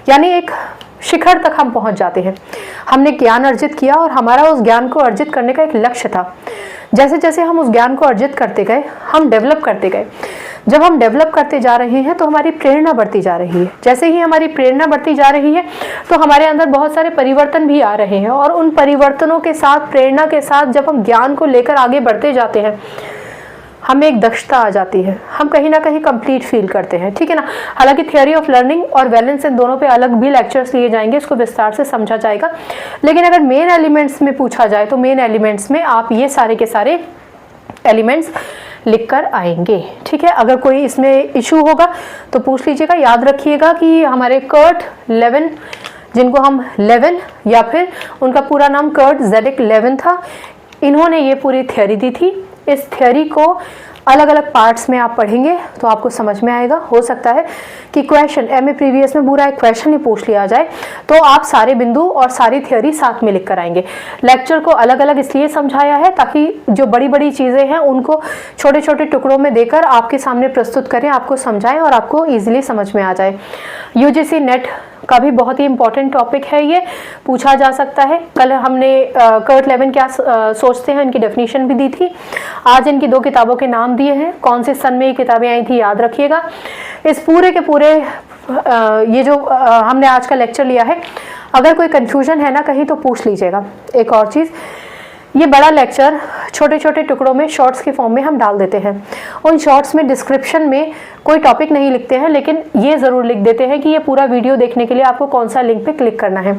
यानी एक शिखर तक हम पहुंच जाते हैं। हमने ज्ञान अर्जित किया और हमारा उस ज्ञान को अर्जित करने का एक लक्ष्य था। जैसे जैसे हम उस ज्ञान को अर्जित करते गए, हम डेवलप करते गए। जब हम डेवलप करते जा रहे हैं तो हमारी प्रेरणा बढ़ती जा रही है। जैसे ही हमारी प्रेरणा बढ़ती जा रही है तो हमारे अंदर बहुत सारे परिवर्तन भी आ रहे हैं, और उन परिवर्तनों के साथ, प्रेरणा के साथ जब हम ज्ञान को लेकर आगे बढ़ते जाते हैं, हमें एक दक्षता आ जाती है, हम कहीं ना कहीं कंप्लीट फील करते हैं, ठीक है ना। हालांकि थियोरी ऑफ लर्निंग और बैलेंस, इन दोनों पे अलग भी लेक्चर्स लिए जाएंगे, इसको विस्तार से समझा जाएगा। लेकिन अगर मेन एलिमेंट्स में पूछा जाए तो मेन एलिमेंट्स में आप ये सारे के सारे एलिमेंट्स लिख कर आएंगे, ठीक है। अगर कोई इसमें इशू होगा तो पूछ लीजिएगा। याद रखिएगा कि हमारे कर्ट लेविन, जिनको हम लेविन या फिर उनका पूरा नाम कर्ट ज़ेडेक लेविन था, इन्होंने ये पूरी थ्योरी दी थी। इस थ्योरी को अलग अलग पार्ट्स में आप पढ़ेंगे तो आपको समझ में आएगा। हो सकता है कि क्वेश्चन एमए प्रीवियस में पूरा एक क्वेश्चन ही पूछ लिया जाए तो आप सारे बिंदु और सारी थ्योरी साथ में लिख कर आएंगे। लेक्चर को अलग अलग इसलिए समझाया है ताकि जो बड़ी बड़ी चीज़ें हैं उनको छोटे छोटे टुकड़ों में देकर आपके सामने प्रस्तुत करें, आपको समझाएं और आपको ईजिली समझ में आ जाए। यूजीसी नेट का भी बहुत ही इंपॉर्टेंट टॉपिक है, ये पूछा जा सकता है। कल हमने कर्ट लेविन क्या सोचते हैं इनकी डेफिनेशन भी दी थी। आज इनकी 2 किताबों के नाम दिए हैं, कौन से सन में ये किताबें आई थी याद रखिएगा। इस पूरे के पूरे ये जो हमने आज का लेक्चर लिया है, अगर कोई कंफ्यूजन है ना कहीं तो पूछ लीजिएगा। एक और चीज़, ये बड़ा लेक्चर छोटे छोटे टुकड़ों में शॉर्ट्स के फॉर्म में हम डाल देते हैं। उन शॉर्ट्स में डिस्क्रिप्शन में कोई टॉपिक नहीं लिखते हैं, लेकिन ये ज़रूर लिख देते हैं कि ये पूरा वीडियो देखने के लिए आपको कौन सा लिंक पे क्लिक करना है।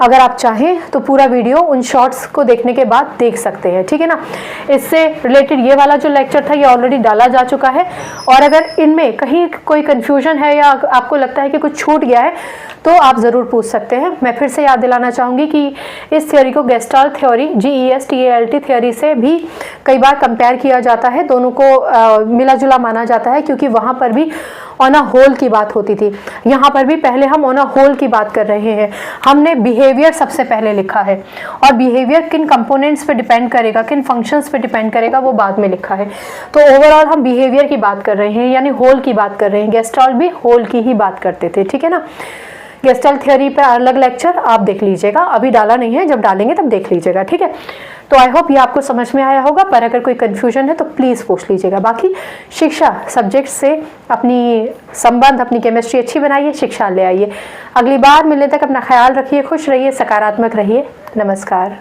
अगर आप चाहें तो पूरा वीडियो उन शॉर्ट्स को देखने के बाद देख सकते हैं, ठीक है ना। इससे रिलेटेड ये वाला जो लेक्चर था ये ऑलरेडी डाला जा चुका है, और अगर इनमें कहीं कोई कन्फ्यूजन है या आपको लगता है कि कुछ छूट गया है तो आप ज़रूर पूछ सकते हैं। मैं फिर से याद दिलाना चाहूँगी कि इस थ्योरी को गेस्टाल्ट थ्योरी, GESTALT थ्योरी से भी कई बार कंपेयर किया जाता है। दोनों को मिला जुला माना जाता है, क्योंकि वहाँ पर भी ऑन अ होल की बात होती थी। यहाँ पर भी पहले हम ऑन अ होल की बात कर रहे हैं। हमने बिहेवियर सबसे पहले लिखा है, और बिहेवियर किन कंपोनेंट्स पे डिपेंड करेगा, किन फंक्शंस पे डिपेंड करेगा, वो बाद में लिखा है। तो ओवरऑल हम बिहेवियर की बात कर रहे हैं, यानी होल की बात कर रहे हैं। गेस्टाल्ट भी होल की ही बात करते थे, ठीक है ना। गेस्टाल्ट थ्योरी पे अलग लेक्चर आप देख लीजिएगा, अभी डाला नहीं है, जब डालेंगे तब देख लीजिएगा, ठीक है। तो आई होप ये आपको समझ में आया होगा, पर अगर कोई कंफ्यूजन है तो प्लीज़ पूछ लीजिएगा। बाकी शिक्षा सब्जेक्ट से अपनी संबंध, अपनी केमिस्ट्री अच्छी बनाइए, शिक्षा ले आइए। अगली बार मिलने तक अपना ख्याल रखिए, खुश रहिए, सकारात्मक रहिए। नमस्कार।